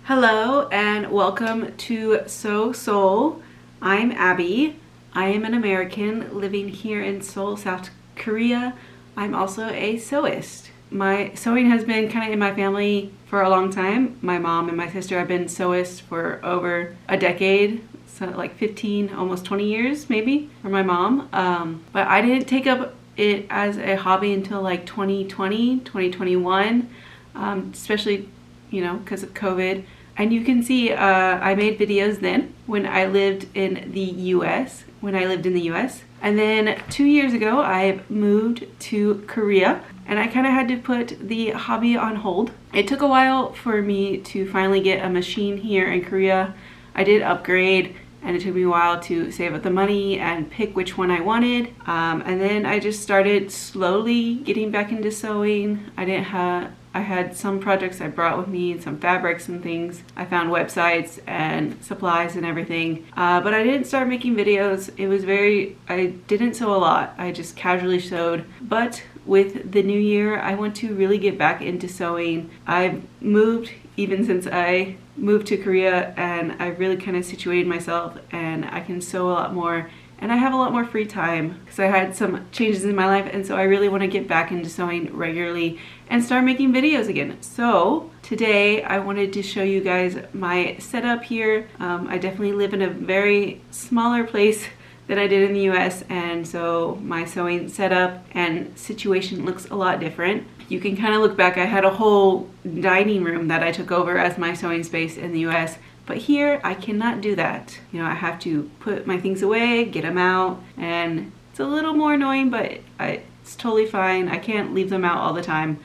Hello and welcome to Seoul. I'm Abby. I am an American living here in Seoul, South Korea. I'm also a sewist. My sewing has been kind of in my family for a long time. My mom and my sister have been sewists for over a decade, so like 15, almost 20 years maybe for my mom. But I didn't take up it as a hobby until like 2020, 2021, especially, because of COVID. And you can see I made videos then when I lived in the US, And then 2 years ago, I moved to Korea and I kind of had to put the hobby on hold. It took a while for me to finally get a machine here in Korea. I did upgrade and it took me a while to save up the money and pick which one I wanted. And then I just started slowly getting back into sewing. I had some projects I brought with me and some fabrics and things. I found websites and supplies and everything. But I didn't start making videos. I didn't sew a lot. I just casually sewed. But with the new year, I want to really get back into sewing. I've moved even since I moved to Korea, and I really kind of situated myself and I can sew a lot more. And I have a lot more free time because I had some changes in my life, and so I really want to get back into sewing regularly and start making videos again. So today I wanted to show you guys my setup here. I definitely live in a very smaller place than I did in the US, and so my sewing setup and situation looks a lot different. You can kind of look back, I had a whole dining room that I took over as my sewing space in the US. But here, I cannot do that. I have to put my things away, get them out, and it's a little more annoying, but it's totally fine. I can't leave them out all the time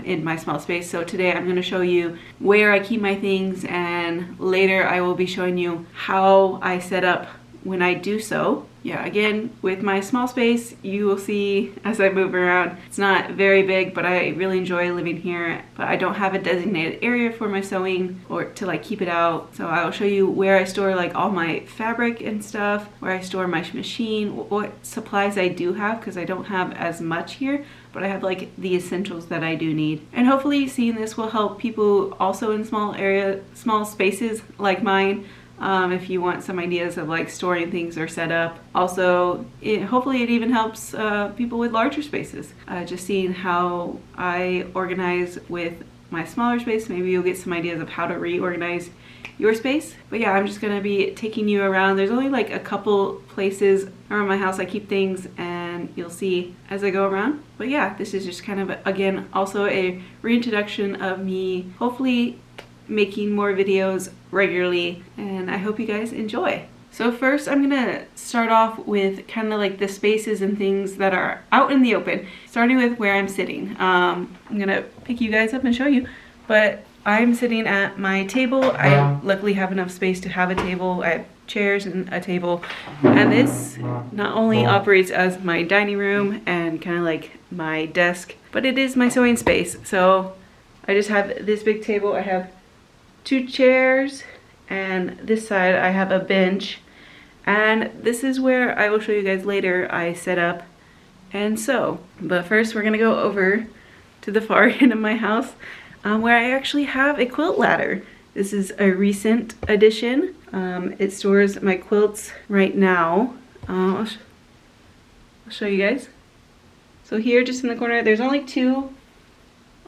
in my small space. So today I'm gonna show you where I keep my things, and later I will be showing you how I set up when I do sew. Yeah, again, with my small space, you will see as I move around, it's not very big, but I really enjoy living here. But I don't have a designated area for my sewing or to like keep it out. So I will show you where I store like all my fabric and stuff, where I store my machine, what supplies I do have, because I don't have as much here, but I have like the essentials that I do need. And hopefully seeing this will help people also in small spaces like mine. If you want some ideas of like storing things or setup. Also, hopefully it even helps people with larger spaces. Just seeing how I organize with my smaller space, maybe you'll get some ideas of how to reorganize your space. But yeah, I'm just gonna be taking you around. There's only like a couple places around my house I keep things, and you'll see as I go around. But yeah, this is just kind of, again, also a reintroduction of me hopefully making more videos regularly, and I hope you guys enjoy. So first I'm gonna start off with kind of like the spaces and things that are out in the open, starting with where I'm sitting. I'm gonna pick you guys up and show you, but I'm sitting at my table. I luckily have enough space to have a table. I have chairs and a table, and this not only operates as my dining room and kind of like my desk, but it is my sewing space. So I just have this big table. I have 2 chairs, and this side I have a bench, and this is where I will show you guys later I set up and sew. But first we're gonna go over to the far end of my house where I actually have a quilt ladder. This is a recent addition. It stores my quilts right now. I'll show you guys. So here, just in the corner, there's only 2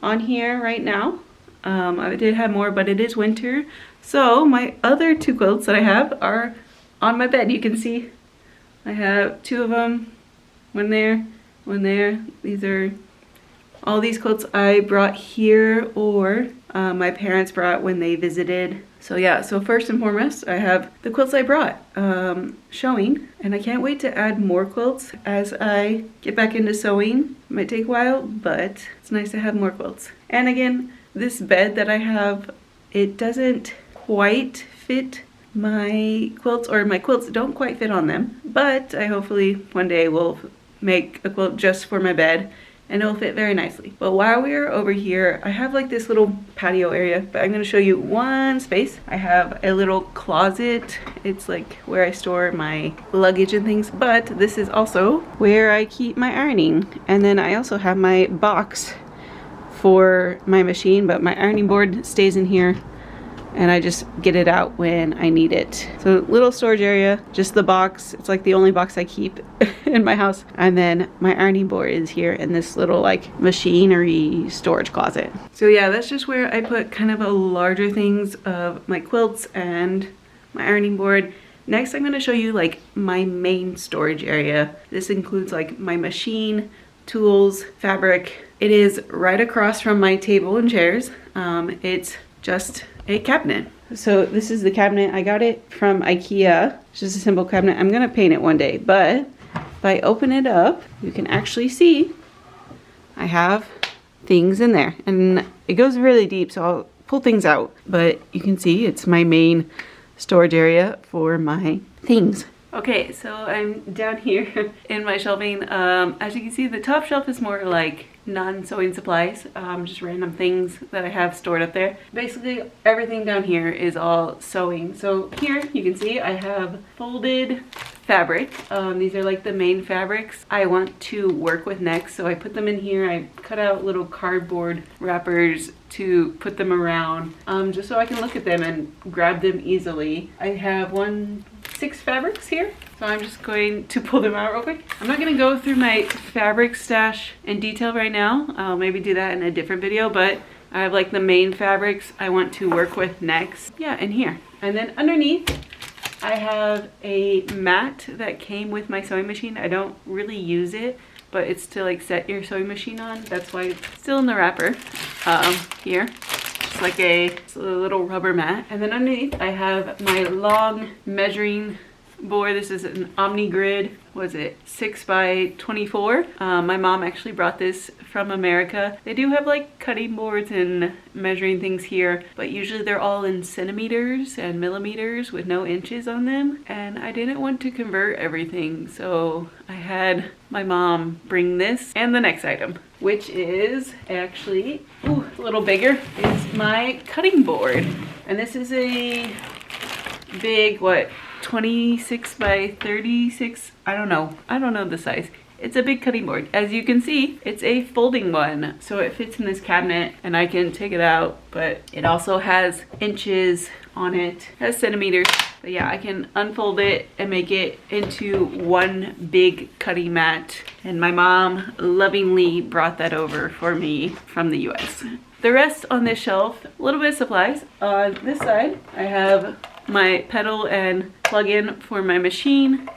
on here right now. I did have more, but it is winter. So my other 2 quilts that I have are on my bed. You can see I have 2 of them, one there, one there. These are all these quilts I brought here, or my parents brought when they visited. So yeah, so first and foremost, I have the quilts I brought showing, and I can't wait to add more quilts as I get back into sewing. It might take a while, but it's nice to have more quilts. And again, this bed that I have, it doesn't quite fit my quilts, or my quilts don't quite fit on them, but I hopefully one day will make a quilt just for my bed and it'll fit very nicely. But while we're over here, I have like this little patio area, but I'm gonna show you one space. I have a little closet. It's like where I store my luggage and things, but this is also where I keep my ironing. And then I also have my box for my machine, but my ironing board stays in here. and I just get it out when I need it. So little storage area, just the box. It's like the only box I keep in my house. And then my ironing board is here in this little like machinery storage closet. So yeah, that's just where I put kind of a larger things of my quilts and my ironing board. Next, I'm going to show you like my main storage area. This includes like my machine, tools, fabric. It is right across from my table and chairs. It's just a cabinet. So this is the cabinet. I got it from IKEA. It's just a simple cabinet. I'm gonna paint it one day, but if I open it up, you can actually see I have things in there, and it goes really deep, so I'll pull things out, but you can see it's my main storage area for my things. Okay, so I'm down here in my shelving. As you can see, the top shelf is more like non-sewing supplies, just random things that I have stored up there. Basically, everything down here is all sewing. So here you can see I have folded fabric. These are like the main fabrics I want to work with next. So I put them in here. I cut out little cardboard wrappers to put them around, just so I can look at them and grab them easily. I have 6 fabrics here. So I'm just going to pull them out real quick. I'm not gonna go through my fabric stash in detail right now. I'll maybe do that in a different video, but I have like the main fabrics I want to work with next. Yeah, in here. And then underneath, I have a mat that came with my sewing machine. I don't really use it, but it's to like set your sewing machine on. That's why it's still in the wrapper here. Just like a little rubber mat. And then underneath, I have my long measuring board. This is an Omni Grid. Was it 6 by 24? My mom actually brought this from America. They do have like cutting boards and measuring things here, but usually they're all in centimeters and millimeters with no inches on them. And I didn't want to convert everything, so I had my mom bring this and the next item, which is actually a little bigger. It's my cutting board. And this is a big, 26 by 36, I don't know the size. It's a big cutting board. As you can see, it's a folding one, so it fits in this cabinet and I can take it out, but it also has inches on it, it has centimeters. But yeah, I can unfold it and make it into one big cutting mat, and my mom lovingly brought that over for me from the US. The rest on this shelf, a little bit of supplies. On this side, I have my pedal and plug-in for my machine.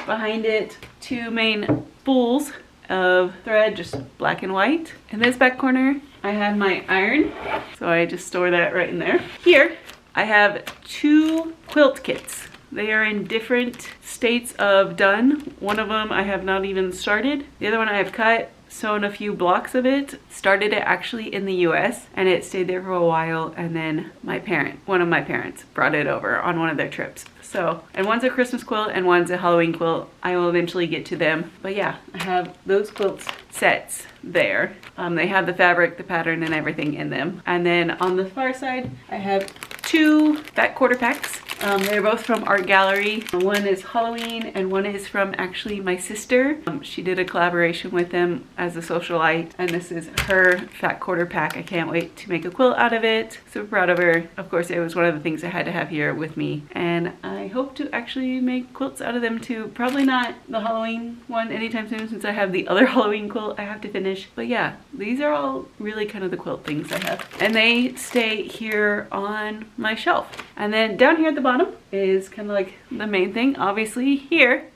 Behind it, 2 main spools of thread, just black and white. In this back corner, I have my iron, so I just store that right in there. Here, I have 2 quilt kits. They are in different states of done. One of them I have not even started. The other one I have cut, sewn a few blocks of it, started it actually in the US, and it stayed there for a while, and then one of my parents brought it over on one of their trips. So, and one's a Christmas quilt and one's a Halloween quilt. I will eventually get to them. But yeah, I have those quilts sets there. They have the fabric, the pattern, and everything in them. And then on the far side, I have 2 fat quarter packs. They're both from Art Gallery. One is Halloween and one is from actually my sister. She did a collaboration with them as a socialite, and this is her fat quarter pack. I can't wait to make a quilt out of it. Super proud of her. Of course, it was one of the things I had to have here with me, and I hope to actually make quilts out of them too. Probably not the Halloween one anytime soon, since I have the other Halloween quilt I have to finish. But yeah, these are all really kind of the quilt things I have, and they stay here on my shelf. And then down here at the bottom is kind of like the main thing. Obviously here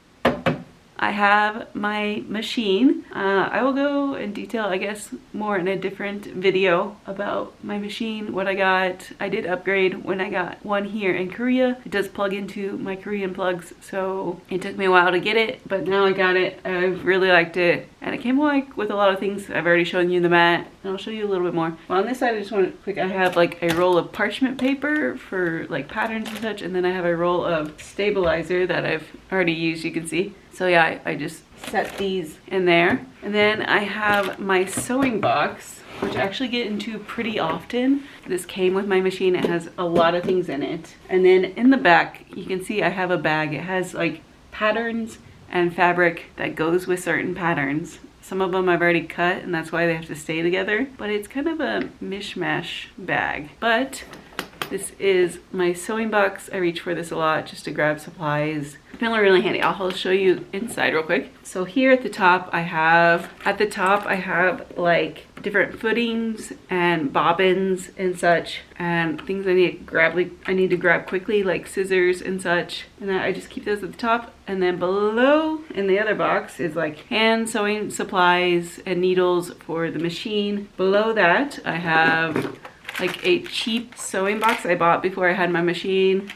I have my machine. I will go in detail, I guess, more in a different video about my machine, what I got. I did upgrade when I got one here in Korea. It does plug into my Korean plugs, so it took me a while to get it, but now I got it. I've really liked it, and it came like with a lot of things I've already shown you in the mat, and I'll show you a little bit more. Well, on this side, I just want to quick, I have like a roll of parchment paper for like patterns and such, and then I have a roll of stabilizer that I've already used, you can see. So yeah, I just set these in there. And then I have my sewing box, which I actually get into pretty often. This came with my machine. It has a lot of things in it. And then in the back, you can see I have a bag. It has like patterns and fabric that goes with certain patterns. Some of them I've already cut, and that's why they have to stay together. But it's kind of a mishmash bag. But This is my sewing box. I reach for this a lot just to grab supplies. I feel really handy. I'll show you inside real quick. So here at the top I have like different footings and bobbins and such, and things I need to grab quickly, like scissors and such. And then I just keep those at the top. And then below in the other box is like hand sewing supplies and needles for the machine. Below that I have like a cheap sewing box I bought before I had my machine.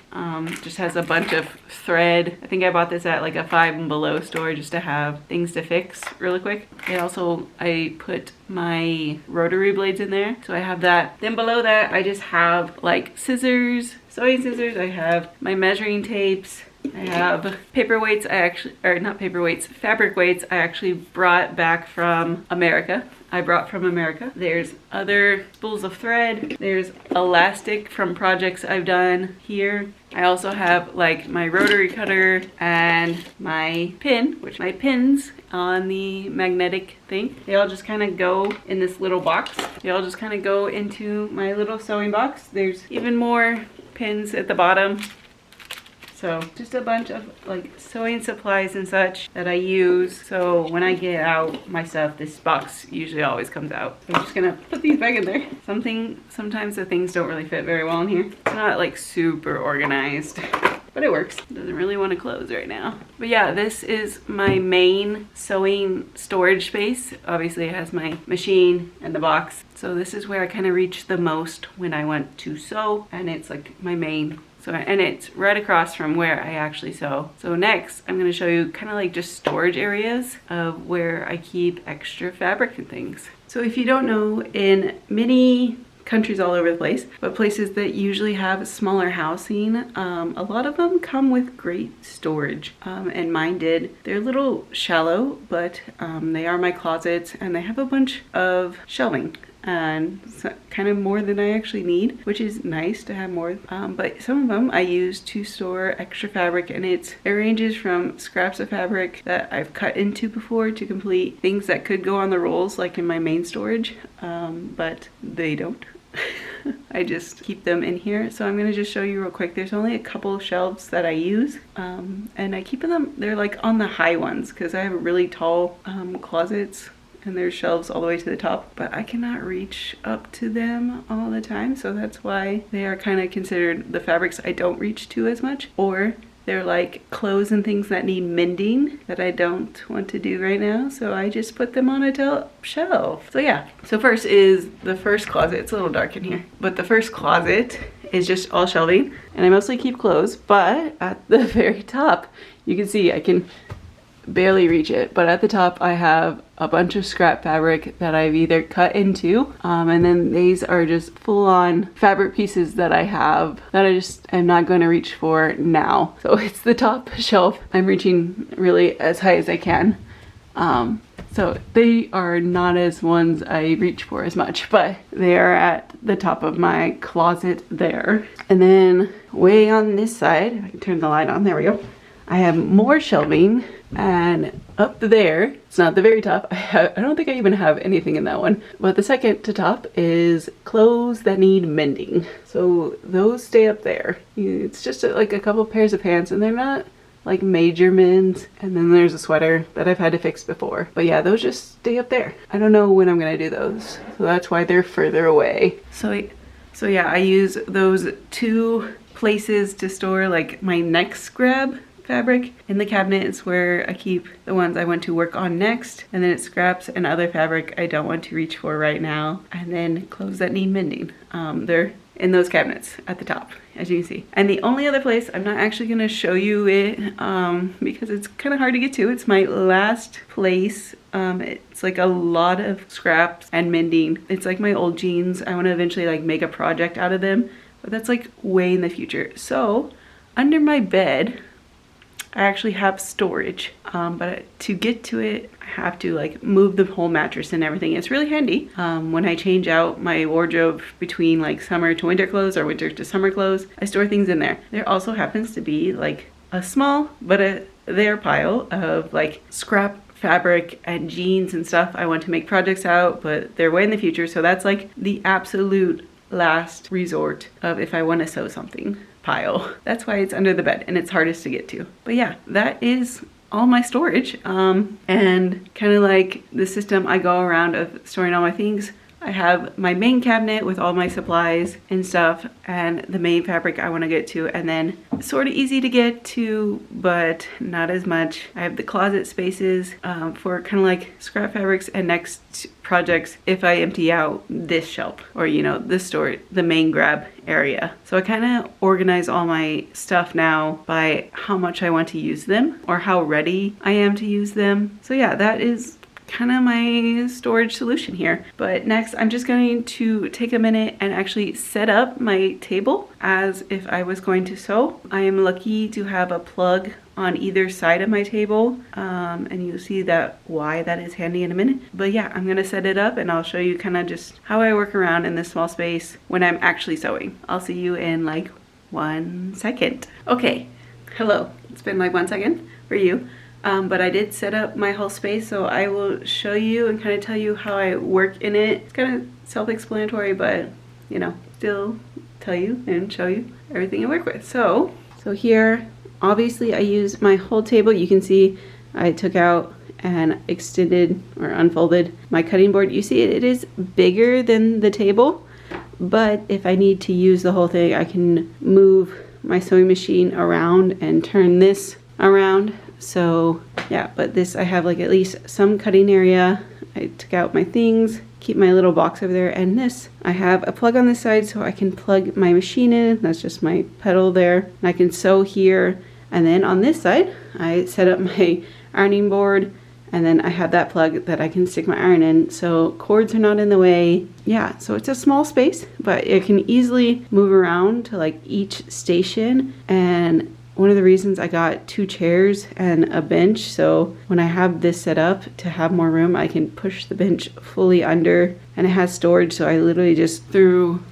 Just has a bunch of thread. I think I bought this at like a Five and Below store just to have things to fix really quick. I put my rotary blades in there, so I have that. Then below that I just have like scissors, sewing scissors. I have my measuring tapes. I have fabric weights I actually brought back from America. There's other spools of thread. There's elastic from projects I've done here. I also have like my rotary cutter and my pins on the magnetic thing. They all just kind of go in this little box. They all just kind of go into my little sewing box. There's even more pins at the bottom. So just a bunch of like sewing supplies and such that I use. So when I get out my stuff, this box usually always comes out. So I'm just gonna put these back in there. Sometimes the things don't really fit very well in here. It's not like super organized, but it works. It doesn't really want to close right now. But yeah, this is my main sewing storage space. Obviously it has my machine and the box. So this is where I kind of reach the most when I want to sew, and it's like my main. And it's right across from where I actually sew. So next, I'm gonna show you kind of like just storage areas of where I keep extra fabric and things. So if you don't know, in many countries all over the place, but places that usually have smaller housing, a lot of them come with great storage, and mine did. They're a little shallow, but they are my closets, and they have a bunch of shelving, and kind of more than I actually need, which is nice to have more. But some of them I use to store extra fabric, and it ranges from scraps of fabric that I've cut into before to complete things that could go on the rolls like in my main storage, but they don't. I just keep them in here. So I'm gonna just show you real quick. There's only a couple of shelves that I use, and I keep them, they're like on the high ones because I have really tall closets, and there's shelves all the way to the top, but I cannot reach up to them all the time. So that's why they are kind of considered the fabrics I don't reach to as much, or they're like clothes and things that need mending that I don't want to do right now. So I just put them on a top shelf. So yeah, so first is the first closet. It's a little dark in here, but the first closet is just all shelving, and I mostly keep clothes, but at the very top, you can see I can barely reach it, but at the top I have a bunch of scrap fabric that I've either cut into, and then these are just full-on fabric pieces that I have that I just am not going to reach for now. So it's the top shelf. I'm reaching really as high as I can. So they are not as ones I reach for as much, but they are at the top of my closet there. And then way on this side, if I can turn the light on, there we go. I have more shelving, and up there, it's not the very top, I don't think I even have anything in that one, but the second to top is clothes that need mending. So those stay up there. It's just like a couple pairs of pants, and they're not like major mends, and then there's a sweater that I've had to fix before. But yeah, those just stay up there. I don't know when I'm gonna do those, so that's why they're further away. So yeah, I use those two places to store like my next grab fabric. In the cabinet is where I keep the ones I want to work on next, and then it's scraps and other fabric I don't want to reach for right now, and then clothes that need mending. They're in those cabinets at the top, as you can see. And the only other place, I'm not actually gonna show you it because it's kind of hard to get to. It's my last place. It's like a lot of scraps and mending. It's like my old jeans. I want to eventually like make a project out of them, but that's like way in the future. So under my bed, I actually have storage, but to get to it, I have to like move the whole mattress and everything. It's really handy when I change out my wardrobe between like summer to winter clothes or winter to summer clothes. I store things in there. There also happens to be like a small but a there pile of like scrap fabric and jeans and stuff I want to make projects out, but they're way in the future. So that's like the absolute last resort of if I want to sew something pile. That's why it's under the bed and it's hardest to get to. But yeah, that is all my storage, and kind of like the system I go around of storing all my things. I have my main cabinet with all my supplies and stuff and the main fabric I want to get to, and then sort of easy to get to but not as much. I have the closet spaces for kind of like scrap fabrics and next projects if I empty out this shelf or, you know, this store, the main grab area. So I kind of organize all my stuff now by how much I want to use them or how ready I am to use them. So yeah, that is kind of my storage solution here. But next I'm just going to take a minute and actually set up my table as if I was going to sew. I am lucky to have a plug on either side of my table, and you'll see that why that is handy in a minute. But yeah, I'm gonna set it up and I'll show you kind of just how I work around in this small space when I'm actually sewing. I'll see you in like 1 second. Okay, hello, it's been like 1 second for you. But I did set up my whole space, so I will show you and kind of tell you how I work in it. It's kind of self-explanatory, but you know, still tell you and show you everything I work with. So here, obviously I use my whole table. You can see I took out and extended or unfolded my cutting board. You see it is bigger than the table, but if I need to use the whole thing, I can move my sewing machine around and turn this around. So yeah, but this, I have like at least some cutting area. I took out my things, keep my little box over there, and this, I have a plug on this side so I can plug my machine in. That's just my pedal there. And I can sew here. And then on this side, I set up my ironing board, and then I have that plug that I can stick my iron in so cords are not in the way. Yeah, so it's a small space, but it can easily move around to like each station. And one of the reasons I got 2 chairs and a bench, so when I have this set up to have more room, I can push the bench fully under, and it has storage, so I literally just threw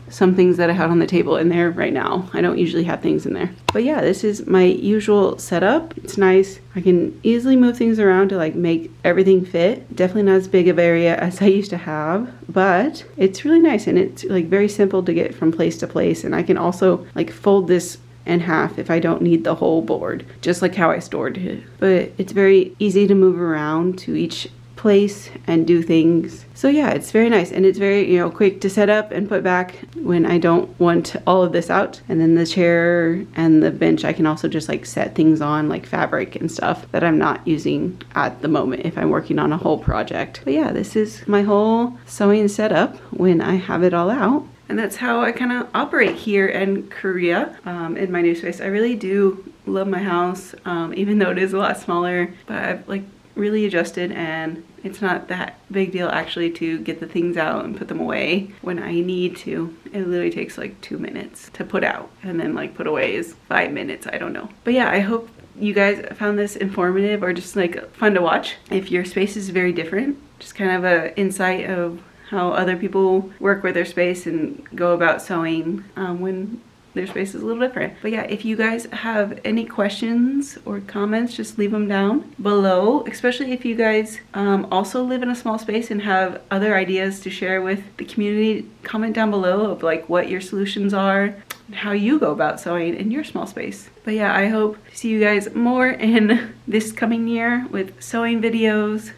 some things that I had on the table in there right now. I don't usually have things in there. But yeah, this is my usual setup. It's nice. I can easily move things around to like make everything fit. Definitely not as big of area as I used to have, but it's really nice, and it's like very simple to get from place to place. And I can also like fold this in half if I don't need the whole board, just like how I stored it. But it's very easy to move around to each place and do things. So yeah, it's very nice, and it's very, you know, quick to set up and put back when I don't want all of this out. And then the chair and the bench, I can also just like set things on, like fabric and stuff that I'm not using at the moment if I'm working on a whole project. But yeah, this is my whole sewing setup when I have it all out. And that's how I kind of operate here in Korea, in my new space. I really do love my house, even though it is a lot smaller, but I've like really adjusted, and it's not that big deal actually to get the things out and put them away when I need to. It literally takes like 2 minutes to put out, and then like put away is 5 minutes, I don't know. But yeah, I hope you guys found this informative or just like fun to watch. If your space is very different, just kind of a insight of how other people work with their space and go about sewing when their space is a little different. But yeah, if you guys have any questions or comments, just leave them down below, especially if you guys also live in a small space and have other ideas to share with the community. Comment down below of like what your solutions are and how you go about sewing in your small space. But yeah, I hope to see you guys more in this coming year with sewing videos.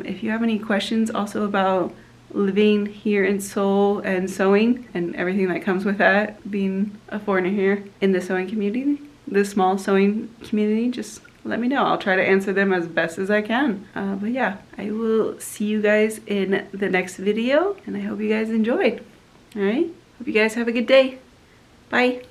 If you have any questions also about living here in Seoul and sewing and everything that comes with that, being a foreigner here in the sewing community, the small sewing community, just let me know. I'll try to answer them as best as I can. But yeah, I will see you guys in the next video, and I hope you guys enjoyed. All right, hope you guys have a good day. Bye.